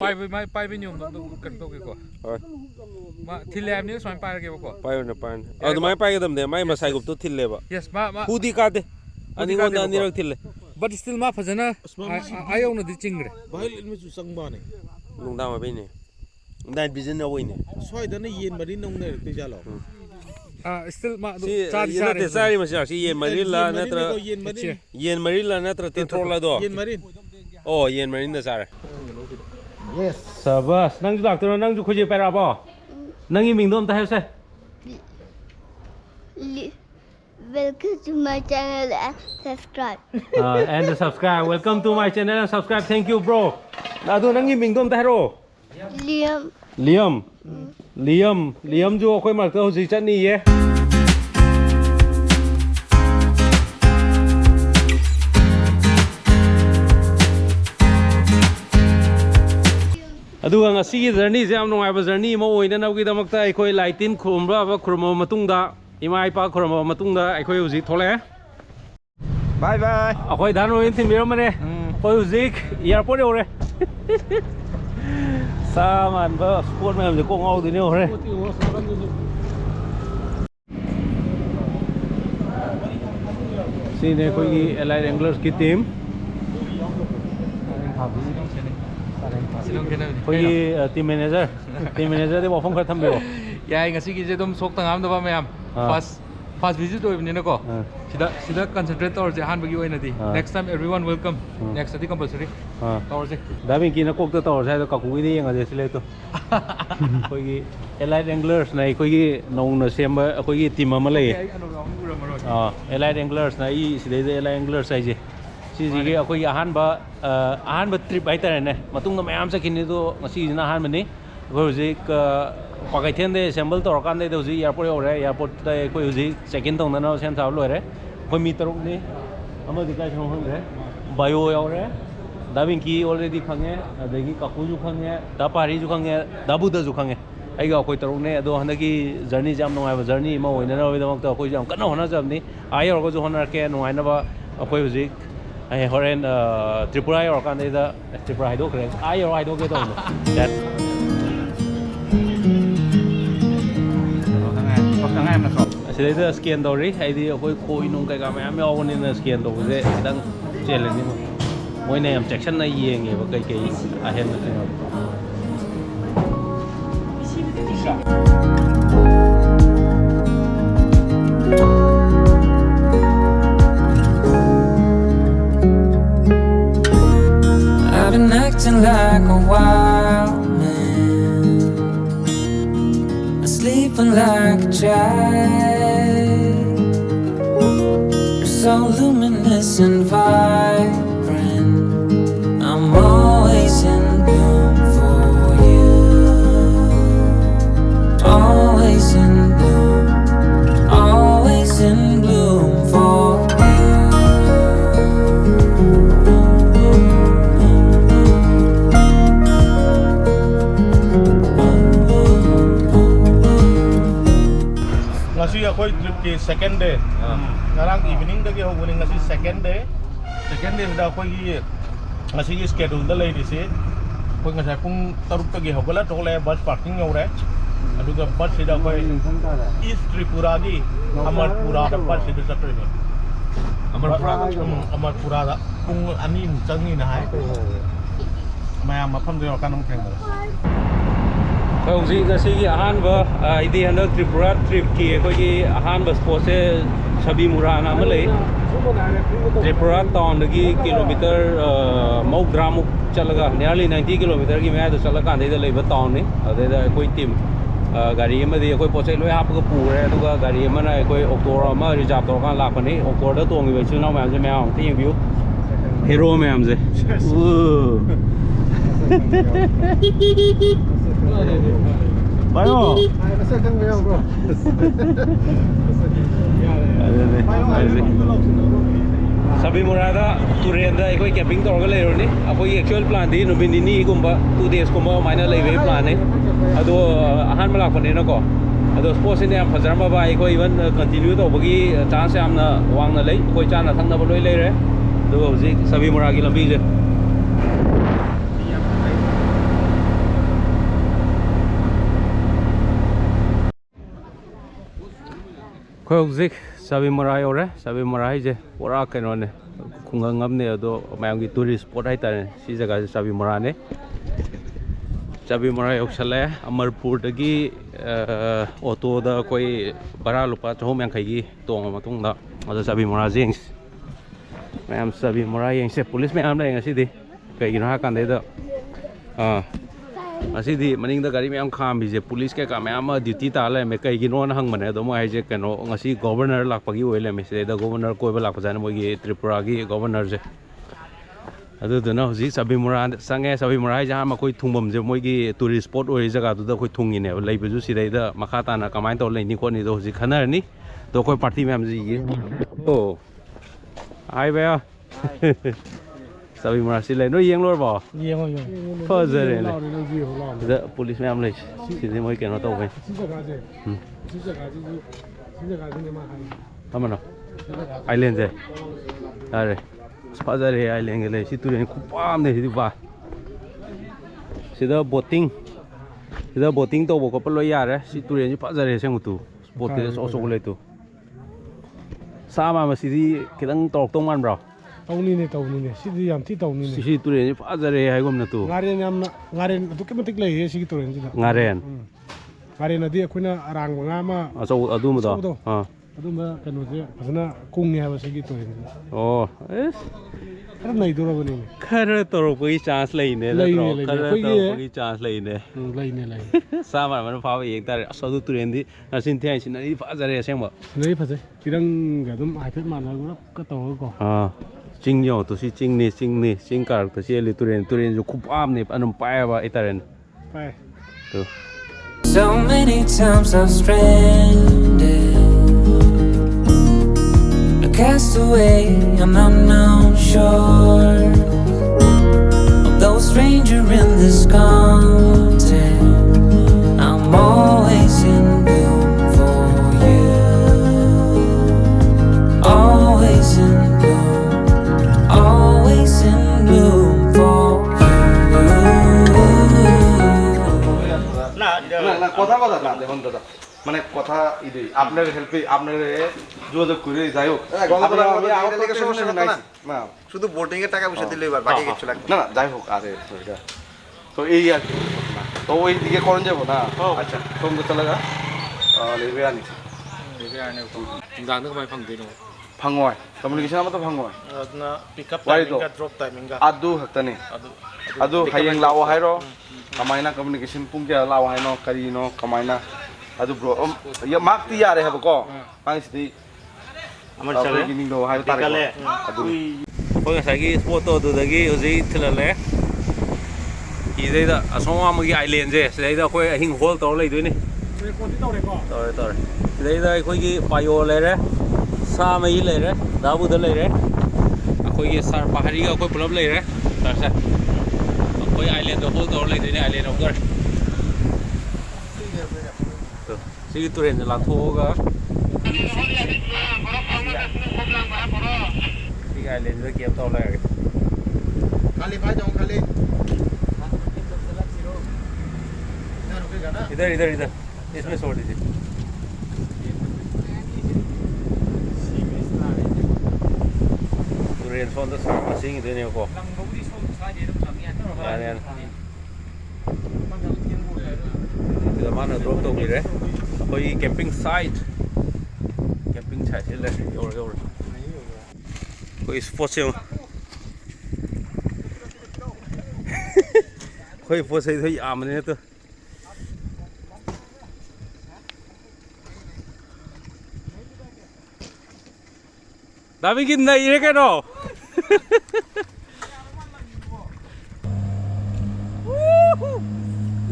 pai với nhung cần đâu kìa mà thịt lemนี้ส่วนpai kìaบ่pai na pai ಅದು mai pai gadam ne mai masai gup to thille ba yes ma hudi ka de ani gonda ani rak thille but still ma phajana ayong na di chingre bahil ilmi su sangba ne lungda ma be ne dan bizin na woi ne soi da ne yen mari nong ne te jalo still ma sari sari ma si yen marilla natra yen marilla natra tintrola do yen marin oh yen marin da sare yes sabas nang ju doctor nang ju khoje pera ba nang yi ming dom ta hese Welcome to my channel and subscribe. And subscribe. Welcome to my channel and subscribe. Thank you, bro. Ado nang yi ming dom ta ro. Liam ju khoi mar ta ho ji chat ni ye. Aduga ngasi journey je am nungai ba journey ma oina na gi damakta aikoi laitin khurumra ba khurmo matungda ima ipa khurmo matungda aikoi uji thole bye bye akoi dan roin tin mero mane akoi uji airport ore saman ba sport ma je ko ngau di ne ore sine koi gi allied anglers ki team kogi team manager de bofong kha thambe ro yai ngasi gi je dum sok tangam da ba mayam first visit oibni na ko sida concentrate tor je han bagi oina di next time everyone welcome next adi compulsory tor je dabin ki na kok ta tor sai to ka ku di yang je sile to kogi allied anglers nai kogi nong na semba kogi team ama lei allied anglers nai side de allied anglers ai je sigi akoi ahan ba trip ai tare ne matung na mayam sa kini do ngasi na ahan mani ko ji pakai then de assemble tor kan de ji airport ore airport ta ko ji second tong na sem thaw lo re ko mi taruk ni ama di kai thong re bio yo re dabin ki already khange adegi kaku ju khange da pari ju khange dabu da ju khange ai ga koi taruk ne ado hanaki journey jam no ai journey ma hoina na oi damak ta ko jam kan hona jam ni ai ro ko ju honar ke no ai na ba akoi ji ai horen Tripura or kan da Tripura haido kre ai or haido ke to that tangai ma so asile da scan do ri ai di koi koi nung kai ga ma me awon in scan do je dang challenge ni moi ne am section na yeng e ba kai kai a hen na I've been acting like a wild man, sleeping like a child. You're so luminous and vibrant, I'm always in bloom for you. Always in bloom, always in bloom for ngasi akoi trip ki second day ngarang evening da ki ho guni ngasi second day da akoi gi ngasi gi schedule da lei di se koi ngasai pung taruk ta gi ho gala tole bus parking yore aduga bus sida akoi East Tripura di Amarpura da bus sida satri ni Amarpura da pung ani changi na hai mayam mafam de kan nam theng da Kau ji ngasi gi ahan ba idi handak Tripura trip ki ko gi ahan ba spot se sabi mura na ma le Tripura town gi kilometer mok chalaga nearly 90 kilometer gi me da chalaga kan de le ba town ni ade da koi team gari ma di koi poche loi hap ga pu re du ga gari ma na koi octor ma reserve tor kan la pa ni octor da tong gi ba chil na ma je me ang ti view hero me am je Bayo. Sabi murada turenda ikoi camping tor ga leiro ni akoi actual plan di no binini gumba 2 days kuma maina leive plan ni ado ahan malak pani na ko ado sport ni am fajar ma ba ikoi even continue to bagi chance am na wang na lei koi chan na thang na ba loi leire do ji sabi muragi lambi je ꯑꯩꯈꯣꯏ ꯍꯧꯖꯤꯛ ꯆꯥꯕꯤꯃꯣꯔꯥ ꯌꯧꯔꯦ ꯆꯥꯕꯤꯃꯣꯔꯥ ꯍꯥꯏꯁꯦ ꯄꯨꯔꯥ ꯀꯩꯅꯣꯅꯦ ꯈꯨꯡꯒꯪ ꯑꯃꯅꯦ ꯑꯗꯣ ꯃꯌꯥꯝꯒꯤ ꯇꯨꯔꯤꯁ ꯁ꯭ꯄꯣꯠ ꯍꯥꯏꯇꯥꯔꯦ ꯁꯤ ꯖꯒꯥꯁꯦ ꯆꯥꯕꯤꯃꯣꯔꯥꯅꯦ ꯆꯥꯕꯤꯃꯣꯔꯥ ꯌꯧꯁꯜꯂꯛꯑꯦ ꯑꯃꯔꯄꯨꯔꯗꯒꯤ ꯑꯣꯇꯣꯗ ꯑꯩꯈꯣই ꯚꯔꯥ ꯂꯨꯄꯥ 350ꯒꯤ ꯇꯣꯡꯉ ꯃꯇꯨꯡꯗ ꯑꯗ ꯆꯥꯕꯤꯃꯣꯔꯥꯁꯦ ꯌꯦꯡꯁꯤ ꯃꯌꯥꯝ ꯆꯥꯕꯤꯃꯣꯔꯥ ꯌꯦꯡꯁꯦ ꯄꯨꯂꯤꯁ ꯃꯌꯥꯝ ꯂꯩ ꯉꯁꯤꯗꯤ ꯀꯩꯒꯤꯅꯣ ꯍꯥꯏ ꯀꯥꯟꯗꯩꯗ ꯉꯁꯤꯗꯤ ꯃꯅꯤꯡꯗ ꯒꯥꯔꯤ ꯃꯌꯥꯝ ꯈꯥꯝꯕꯤꯁꯦ ꯄꯨꯂꯤꯁ ꯀꯩꯀꯥ ꯃꯌꯥꯝ ꯑꯃ ꯗ꯭ꯌꯨꯇꯤ ꯇꯥꯔ ꯂꯩꯔꯝꯃꯦ ꯀꯩꯒꯤꯅꯣꯅ ꯍꯪꯕꯅꯦ ꯑꯗꯣ ꯃꯣꯏ ꯍꯥꯏꯁꯦ ꯀꯩꯅꯣ ꯉꯁꯤ ꯒꯣꯚꯔꯅꯔ ꯂꯥꯛꯄꯒꯤ ꯑꯣꯏ ꯂꯩꯔꯝꯃꯦ ꯁꯤꯗꯩꯗ ꯒꯣꯚꯔꯅꯔ ꯀꯣꯏꯕ ꯂꯥꯛꯄꯖꯥꯠꯅꯦ ꯃꯣꯏꯒꯤ ꯇ꯭ꯔꯤꯄꯨꯔꯥꯒꯤ ꯒꯣꯚꯔꯅꯔꯁꯦ ꯑꯗꯨꯗꯨꯅ ꯍꯧꯖꯤꯛ ꯆꯥꯕꯤꯃꯣꯔꯥ ꯆꯪꯉꯦ ꯆꯥꯕꯤꯃꯣꯔꯥ ꯍꯥꯏꯁꯦ ꯑꯍꯥꯟꯕ ꯑꯩꯈꯣꯏ ꯊꯨꯡꯐꯝꯁꯦ ꯃꯣꯏꯒꯤ ꯇꯨꯔꯤꯁ ꯁ꯭ꯄꯣꯠ ꯑꯣꯏꯔꯤ ꯖꯒꯥꯗꯨꯗ ꯑꯩꯈꯣꯏ ꯊꯨꯡꯉꯤꯅꯦꯕ ꯂꯩꯕꯁꯨ ꯁꯤꯗꯩꯗ ꯃꯈꯥ ꯇꯥꯅ ꯀꯃꯥꯏꯅ ꯇꯧꯔ ꯂꯩꯅꯤ ꯈꯣꯠꯅꯤꯗꯣ ꯍꯧꯖꯤꯛ ꯈꯟꯅꯔꯅꯤ ꯑꯗꯣ ꯑꯩꯈꯣꯏ ꯄꯥꯔꯇꯤ ꯃꯌꯥꯝꯁꯦ ꯑꯣ ꯍꯥꯏ ꯕꯌꯥ ꯆꯥꯕꯤꯃꯣꯔꯥꯁꯤ ꯂꯩ ꯅꯣꯏ ꯌꯦꯡꯂꯨꯔꯕꯣ ꯌꯦꯡꯉꯣ ꯐꯖꯔꯦꯅꯦ ꯁꯤꯗ ꯄꯨꯂꯤꯁ ꯃꯌꯥꯝ ꯂꯩ ꯁꯤꯗꯤ ꯃꯣꯏ ꯀꯩꯅꯣ ꯇꯧꯕꯩ ꯑꯃꯅꯣ ꯑꯥꯏꯂꯦꯟꯁꯦ ꯌꯥꯔꯦ ꯐꯖꯔꯦ ꯑꯥꯏꯂꯦꯟꯒ ꯂꯩ ꯁꯤ ꯇꯨꯔꯦꯟ ꯈꯨꯄꯥꯝꯅꯦ ꯁꯤꯗꯤ ꯕꯥ ꯁꯤꯗ ꯕꯣꯇꯤꯡ ꯇꯧꯕ ꯈꯣꯠꯄ ꯂꯣꯏ ꯌꯥꯔꯦ ꯁꯤ ꯇꯨꯔꯦꯟꯁꯤ ꯐꯖꯔꯦ ꯑꯁꯦꯡꯕ ꯕꯣꯠꯇꯤ ꯑꯆꯧ ꯑꯆꯧꯕ ꯂꯩꯇꯨ ꯁꯥ ꯃꯥꯟꯕ ꯁꯤꯗꯤ ꯈꯤꯇꯪ ꯇꯧꯔꯛꯇꯧ ꯃꯥꯟꯕ꯭ꯔꯣ ꯇꯧꯅꯤꯅꯦ ꯁꯤꯗꯤ ꯌꯥꯝ ꯊꯤ ꯇꯧꯅꯤꯅꯦ ꯁꯤ ꯇꯨꯔꯦꯟꯁꯤ ꯐꯖꯔꯦ ꯍꯥꯏꯒꯨꯝꯅ ꯇꯨ ꯉꯥꯔꯦꯟ ꯑꯗꯨꯛꯀꯤ ꯃꯇꯤꯛ ꯂꯩꯌꯦ ꯁꯤꯒꯤ ꯇꯨꯔꯦꯟꯁꯤꯗ ꯉꯥꯔꯦꯟ ꯉꯥꯔꯦꯟꯗꯤ ꯑꯩꯈꯣꯏꯅ ꯑꯔꯥꯡꯕ ꯉꯥ ꯑꯃ ꯑꯆꯧ ꯑꯗꯨꯝꯕꯗꯣ ꯑꯗꯨꯝꯕ ꯀꯩꯅꯣꯁꯦ ꯐꯖꯅ ꯀꯨꯡꯉꯦ ꯍꯥꯏꯕ ꯁꯤꯒꯤ ꯇꯨꯔꯦꯟꯁꯤꯗ ꯑꯣ ꯑꯦꯁ ꯈꯔ ꯅꯩꯗꯣꯔꯕꯅꯤꯅꯦ ꯈꯔ ꯇꯧꯔꯛꯄꯒꯤ ꯆꯥꯟꯁ ꯂꯩꯅꯦ ꯅꯠꯇ꯭ꯔꯣ ꯈꯔ ꯇꯧꯔꯛꯄꯒꯤ ꯆꯥꯟꯁ ꯂꯩꯅꯦ ꯂꯩ ꯁꯥ ꯃꯥꯟꯕꯅ ꯐꯥꯕ ꯌꯦꯡ ꯇꯥꯔꯦ ꯑꯁ ꯑꯗꯨ ꯇꯨꯔꯦꯟꯗꯤ ꯅꯆꯤꯟ ꯊꯤ ꯁꯤꯅꯔꯤ ꯐꯖꯔꯦ ꯑꯁꯦꯡꯕ ꯁꯤꯅꯔꯤ ꯐꯖꯩ ꯏꯔꯪꯒ ꯑꯗꯨꯝ ꯍꯥꯏꯐꯦꯠ ꯃꯥꯟꯅꯔꯒ ꯇꯧꯔꯒꯀꯣ ꯆꯤꯡ ꯌꯧꯇꯨ ꯁꯤ ꯆꯤꯡꯅꯤ ꯆꯤꯡ ꯀꯥꯔꯛꯇ ꯆꯦꯜꯂꯤ ꯇꯨꯔꯦꯟꯁꯨ ꯈꯨꯄꯥꯝꯅꯤ ꯑꯗꯨꯝ ꯄꯥꯏꯑꯕ ꯍꯥꯏꯇꯥꯔꯦꯅꯦ ꯄꯥꯏ So many times I've stranded, a castaway on an unknown shore, although a stranger in this continent, I'm always in bloom for you, always in bloom for না কথা না দেখুন দাদা মানে কথা ইদি আপনার হেল্পে আপনার যোগাযোগ করে যাই হোক না শুধু বোটিং এর টাকা পয়সা দিলে এবার বাকি কিছু লাগবে না যাই হোক আরে তো এই আর কি তো ওই দিকে করন যাবো না আচ্ছা সঙ্গে চলে যা 레베 아니지 레베 안에 나는 그만 방대노 방어이 커뮤니케이션 아마도 방어이 ꯑꯗꯨꯅ ꯄꯤꯛꯑꯞ ꯇꯥꯏꯃꯤꯡꯒ ꯗ꯭ꯔꯣꯞ ꯇꯥꯏꯃꯤꯡꯒ ꯑꯗꯨ ꯈꯛꯇꯅꯤ ꯑꯗꯨ ꯍꯌꯦꯡ ꯂꯥꯛꯑꯣ ꯍꯥꯏꯔꯣ ꯀꯃꯥꯏꯅ ꯀꯝꯃꯨꯅꯤꯀꯦꯁꯟ ꯄꯨꯡ ꯀꯌꯥ ꯂꯥꯛꯑꯣ ꯍꯥꯏꯅꯣ ꯀꯔꯤꯅꯣ ꯀꯃꯥꯏꯅ ꯑꯗꯨ ꯕ꯭ꯔꯣ ꯃꯥꯛꯇꯤ ꯌꯥꯔꯦ ꯍꯥꯏꯕꯀꯣ ꯃꯥꯒꯤꯁꯤꯗꯤ ꯑꯩꯈꯣꯏꯒꯤ ꯅꯤꯡꯗꯣ ꯍꯥꯏꯕ ꯇꯥꯔꯦ ꯑꯗꯨꯅꯤ ꯑꯩꯈꯣꯏ ꯉꯁꯥꯏꯒꯤ ꯁ꯭ꯄꯣꯠꯇꯣ ꯑꯗꯨꯗꯒꯤ ꯍꯧꯖꯤꯛ ꯊꯤꯜꯍꯜꯂꯦ ꯁꯤꯗꯩꯗ ꯑꯁꯣꯝ ꯑꯃꯒꯤ ꯑꯥꯏꯂꯦꯟꯁꯦ ꯁꯤꯗꯩꯗ ꯑꯩꯈꯣꯏ ꯑꯍꯤꯡ ꯍꯣꯜ ꯇꯧꯔ ꯂꯩꯗꯣꯏꯅꯤ ꯇꯧꯔꯦ ꯁꯤꯗꯩꯗ ꯑꯩꯈꯣꯏꯒꯤ ꯄꯥꯌꯣ ꯂꯩꯔꯦ ꯁꯥ ꯃꯍꯤ ꯂꯩꯔꯦ ꯗꯥꯕꯨꯗ ꯂꯩꯔꯦ ꯑꯩꯈꯣꯏꯒꯤ ꯁꯥꯔ ꯄꯥꯍꯔꯤꯒ ꯑꯩꯈꯣꯏ ꯄꯨꯂꯞ ꯂꯩꯔꯦ ꯁꯥꯔꯁꯦ ꯑꯩꯈꯣꯏ ꯑꯥꯏꯂꯦꯟꯗꯣ ꯍꯣꯜ ꯇꯧꯔ ꯂꯩꯗꯣꯏꯅꯦ ꯑꯥꯏꯂꯦꯟ ꯑꯣꯐꯔ ꯁꯤꯒꯤ ꯇꯨꯔꯦꯟꯁꯦ ꯂꯥꯟꯊꯣꯛꯑꯒ सिगा आइलैंड के तो लगे खाली भाई जाऊं खाली इधर इधर इधर इसमें छोड़ दीजिए तुरंत फोन तो सामने सिंग देने को इधर माना ड्रॉप तो गिरे कोई कैंपिंग साइट ले और कोई स्पॉट से कोई स्पॉट से तो आमने तो दावी की नहीं है क्या नो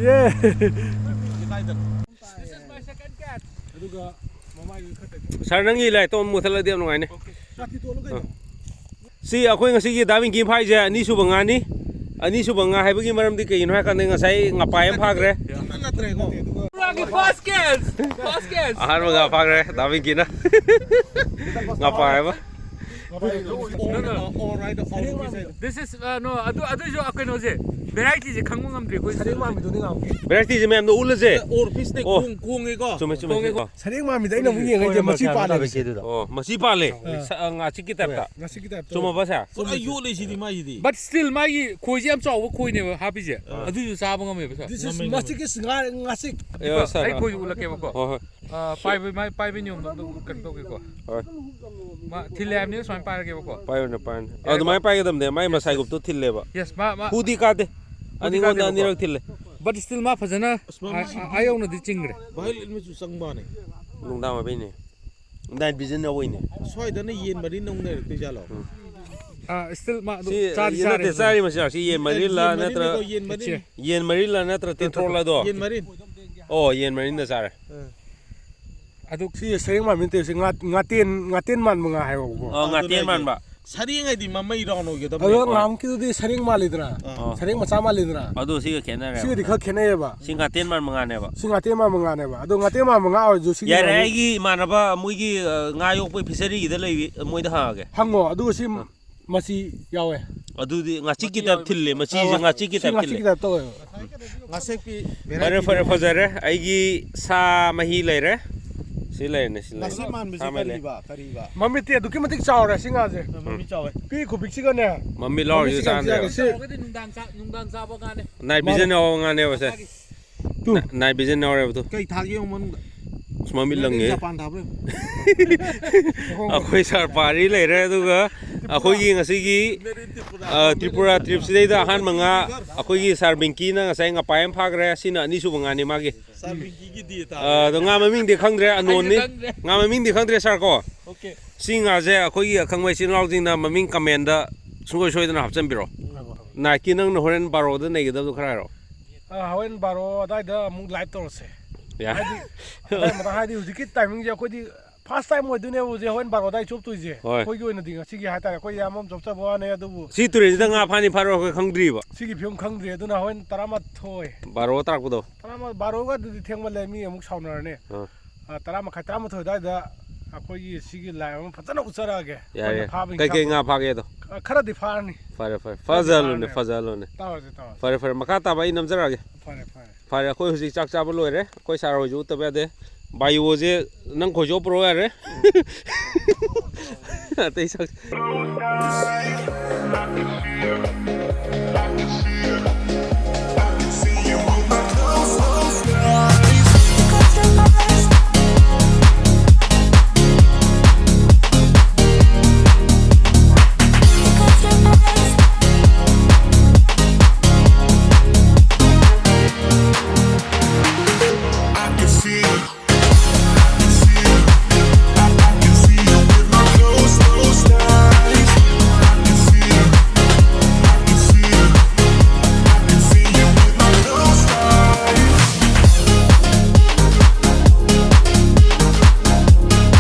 ये सर नंगी लाइ तो मुथल देम नुगाइने सी अखोई ngasi gi daving ki phai je ani su bangani ani su banga haibagi maramdi keino ha kan ngasai ngapai am phagre first case ahar ma phagre daving ki na ngapai ba This is no adujo akenoje variety je khangma ngamdre koi sareng ma mi do ni ngam variety je mem no ulase or piece ne kung iko chume sareng ma mi dai na mu yeng ai je machi pa le oh masi pale nga chiki tapta ngasi ki ta chuma basa so ayo le si di mai di but still mai khoi je am chaw khoi ne happy je adujo sa ba ngame ba this is machi ki ngasi ai khoi ulake ba ko pai pai nyum do kan to ko ma thilam ni swan pa ke ba ko pai na pan adu mai pai gadam de mai masai gup to thille ba yes ma hudi ka de ani ngonda ani rak thille but still ma phajana ayong na di chingre bahil ilmi su sang ba ne lungda ma be ne night vision na woi ne swai da ne yen mari nong ne te jalo still ma te sari ma si yen marilla natra yen marilla natra te trola do yen marin oh yen marin da sar adu si sareng ma mi te se ngaten man mga hai ko ngaten man ba sari ngai di mamai ro no ge da ado ngam ki di sareng ma le dra sareng ma cha ma le dra adu si ga khena re si di kha khene ba si ngaten man manga ne ba si ngaten ma mga ne ba ado ngaten ma mga o ju si ya re gi manaba mui gi nga yok pe fishery gi da lei moi da ha ge hango adu si machi yawe adu di nga chiki tap thille machi je nga chiki tap ngasi ki thille ta to ngase pi fare fajare ai gi sa mahi le re si le ne si le ngase man bi kari ba mami te du ki matik chaw ra singa je mami chawe pi khu bik si ga ne mami lor yu san re nungdan sa ba gane night vision o nga ne ba se tu night vision o re tu kai thag yong mon mami lang nge japan thab re akhoi sar pari le re du ga akhoi gi ngasi gi Tripura trip sidai da han manga akhoi gi sar binki na ngasai nga paem phag re sina ani su banga ni ma gi sarbi gi di ta do nga maming de khangdre anon ni nga maming de khangdre sar ko okay singa je akhoi gi khangmai sin law jing na maming comment da sungoi soi da hapcham biro na ki nang no horen baro da nei ga da khara ro hawen baro dai da mu live to se ya dai ma ha di hujiki timing je ko di first time mo dune u je hawen baro dai chop tu je Hoi. ko gi na di si gi ha ta ko ya mom chop cha bo ne du bu si ture da nga phani pharo ko khangdri ba si gi pyong khang dre du na hawen tarama thoi baro tak bu do tarama baro ga du theng ma le mi amuk saunar ne tarama kha tarama thoi dai da ko gi si gi la am phatana usara ge ya ya kai nga phage do khara di far ni fare fazalo ne taw je taw fare makata bai namjara ge fare fare khoi husi chak cha bolo re koi sar ho ju tabe de bai wo je nang kho jo pro re tei sak